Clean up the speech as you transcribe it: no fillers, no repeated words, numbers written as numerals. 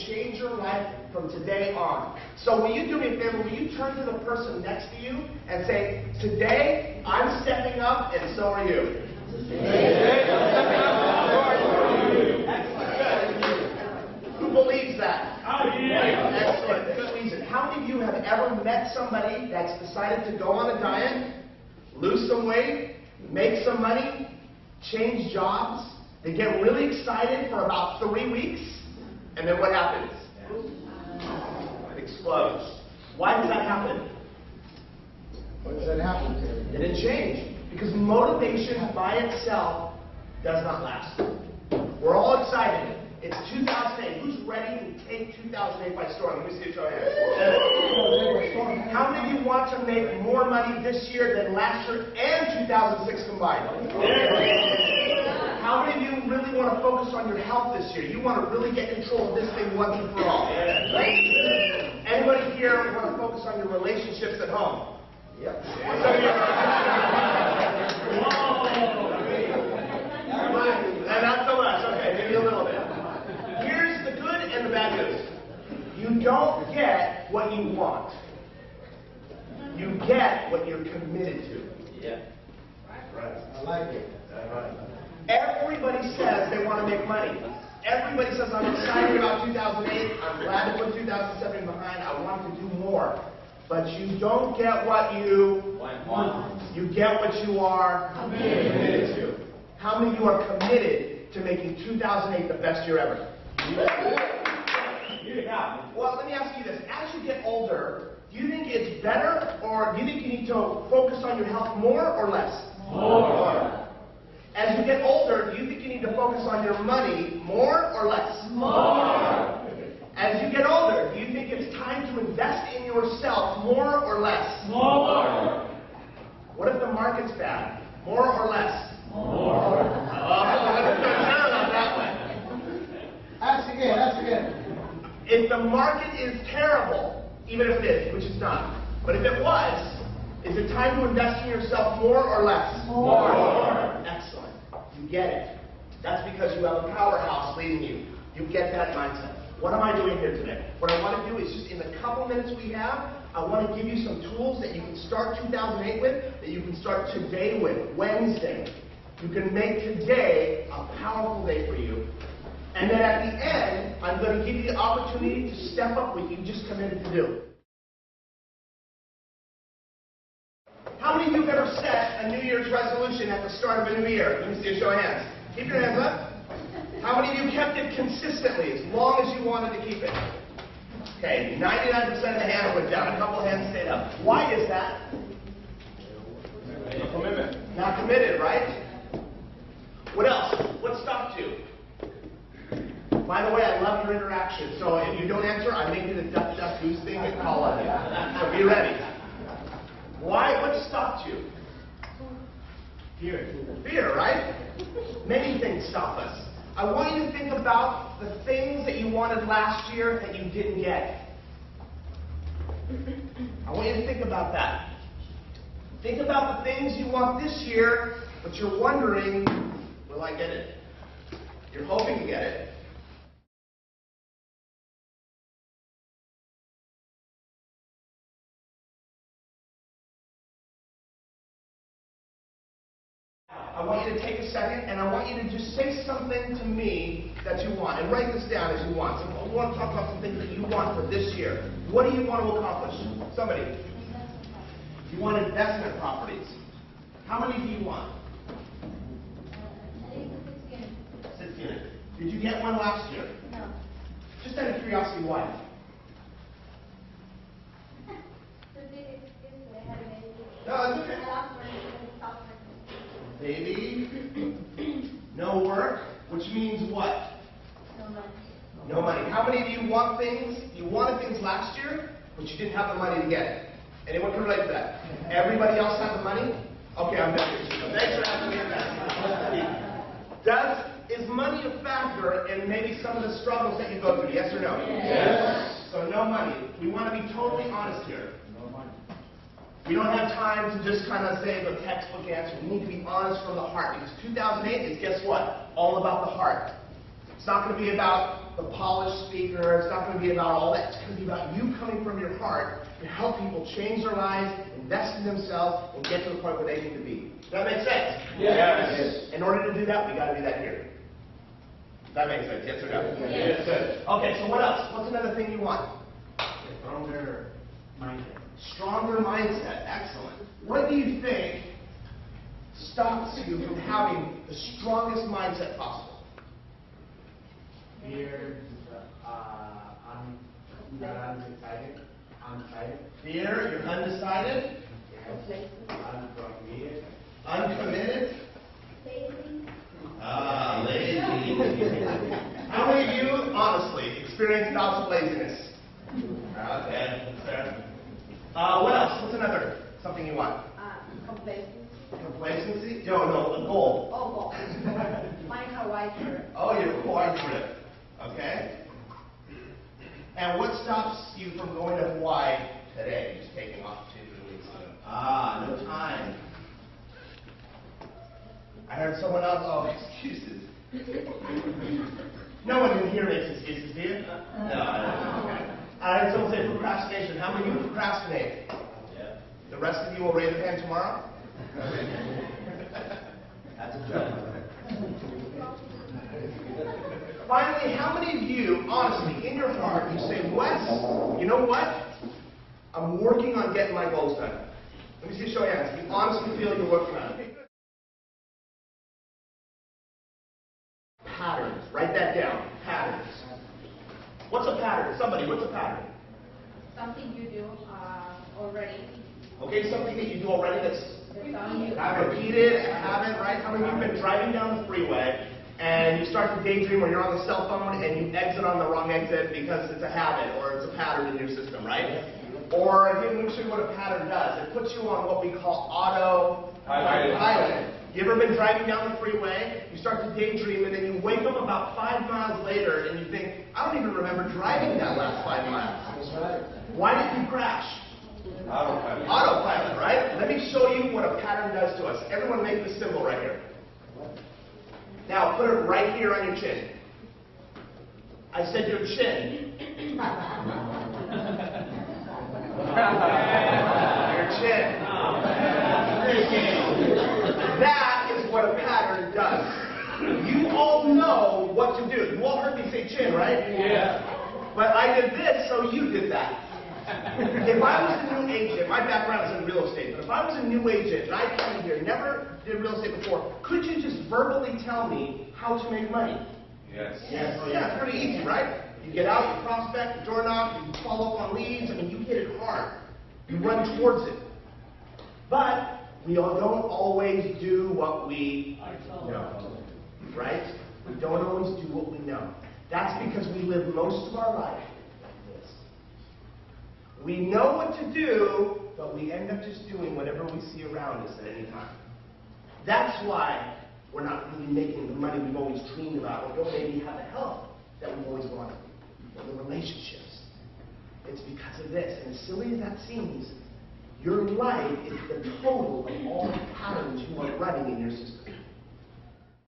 change your life from today on. So will you do me a favor? Will you turn to the person next to you and say, today I'm stepping up and so are you. Excellent. Who believes that? Excellent. Good reason. How many of you have ever met somebody that's decided to go on a diet, lose some weight, make some money, change jobs? They get really excited for about 3 weeks, and then what happens? It explodes. Why does that happen? What does that happen to? It didn't change. Because motivation by itself does not last. We're all excited. It's 2008. Who's ready to take 2008 by storm? Let me see a show of hands. How many of you want to make more money this year than last year and 2006 combined? How many of you really want to focus on your health this year? You want to really get control of this thing once and for all. Anybody here want to focus on your relationships at home? Yep. And not so much. Okay, maybe a little bit. Here's the good and the bad news. You don't get what you want. You get what you're committed to. Yeah. Right. I like it. Right. Everybody says they want to make money. Everybody says, I'm excited about 2008. I'm glad to put 2007 behind. I want to do more. But you don't get what you want. You get what you are committed to. How many of you are committed to making 2008 the best year ever? Yeah. Well, let me ask you this. As you get older, do you think it's better, or do you think you need to focus on your health more or less? More. As you get older, do you think you need to focus on your money more or less? More. As you get older, do you think it's time to invest in yourself more or less? More. What if the market's bad? More or less? More. Ask again. If the market is terrible, even if it is, which it's not, but if it was, is it time to invest in yourself more or less? More. Excellent. You get it. That's because you have a powerhouse leading you. You get that mindset. What am I doing here today? What I want to do is just in the couple minutes we have, I want to give you some tools that you can start 2008 with, that you can start today with, Wednesday. You can make today a powerful day for you. And then at the end, I'm going to give you the opportunity to step up what you just committed to do. How many of you have ever set a New Year's resolution at the start of a new year? Let me see a show of hands. Keep your hands up. How many of you kept it consistently, as long as you wanted to keep it? Okay, 99% of the hands went down. A couple of hands stayed up. Why is that? No commitment. Not committed, right? What else? What stopped you? By the way, I love your interaction. So if you don't answer, I may do the duck, duck, goose thing and call on you. So be ready. Why? What stopped you? Fear. Fear, right? Many things stop us. I want you to think about the things that you wanted last year that you didn't get. I want you to think about that. Think about the things you want this year, but you're wondering, will I get it? You're hoping to get it. I want you to take a second, and I want you to just say something to me that you want, and write this down as you want. So I want to talk about some things that you want for this year. What do you want to accomplish? Somebody. You want investment properties. How many do you want? 6 units. Did you get one last year? No. Just out of curiosity, why? No, it's okay. Baby, no work, which means what? No money. No money. How many of you want things, you wanted things last year, but you didn't have the money to get it? Anyone can relate to that? Everybody else has the money? Okay, I'm done. Thanks for asking me that. Is money a factor in maybe some of the struggles that you go through? Yes or no? Yes. So no money. We want to be totally honest here. We don't have time to just kind of say the textbook answer. We need to be honest from the heart, because 2008 is, guess what? All about the heart. It's not going to be about the polished speaker. It's not going to be about all that. It's going to be about you coming from your heart to help people change their lives, invest in themselves, and get to the point where they need to be. Does that make sense? Yes. In order to do that, we got to do that here. That makes sense, yes or no? Yes. Good. Okay, so what else? What's another thing you want? Stronger mindset. Stronger mindset. Excellent. What do you think stops you from having the strongest mindset possible? Fear. Undecided. Undecided. Fear, you're undecided, Yes. Uncommitted. uncommitted, Lazy. lazy. How many of you, honestly, experience bouts of laziness? Okay, fair. What else? What's another something you want? Complacency. Complacency? No, a goal. Oh, well. Mine are whiter. Oh, you're Hawaii trip. Okay. And what stops you from going to Hawaii today? Just taking off 2 weeks. No time. I heard someone else. Oh, excuses. No one in here makes excuses, do you? No. Okay. I heard someone say procrastination. How many of you procrastinate? Yeah. The rest of you will raise a hand tomorrow? That's a joke. Finally, how many of you, honestly, in your heart, you say, Wes, you know what? I'm working on getting my goals done. Let me see a show of hands. You honestly feel you're working on it. Patterns. Write that down. Patterns. What's a pattern? Somebody, what's a pattern? Something you do already. Okay, something that you do already that's That's repeated, a habit, right? How many of you have been driving down the freeway and you start to daydream or you're on the cell phone and you exit on the wrong exit because it's a habit or it's a pattern in your system, right? Or let me show you what a pattern does. It puts you on what we call autopilot. You ever been driving down the freeway, you start to daydream, and then you wake up about 5 miles later and you think, I don't even remember driving that last 5 miles. That's right. Why did you crash? Autopilot. Autopilot, right? Let me show you what a pattern does to us. Everyone make this symbol right here. Now put it right here on your chin. I said your chin. Your chin. That is what a pattern does. You all know what to do. You all heard me say chin, right? Yeah. But I did this, so you did that. If I was a new agent, my background is in real estate, but if I was a new agent and I came here, never did real estate before, could you just verbally tell me how to make money? Yes. Yes. Yeah, it's pretty easy, right? You get out, you prospect, you door knock, you follow up on leads. I mean, you hit it hard. You run towards it. But we all don't always do what we know, right? We don't always do what we know. That's because we live most of our life like this. We know what to do, but we end up just doing whatever we see around us at any time. That's why we're not really making the money we've always dreamed about, or don't maybe have the health that we've always wanted, or the relationships. It's because of this. And as silly as that seems, your life is the total of all the patterns you are running in your system.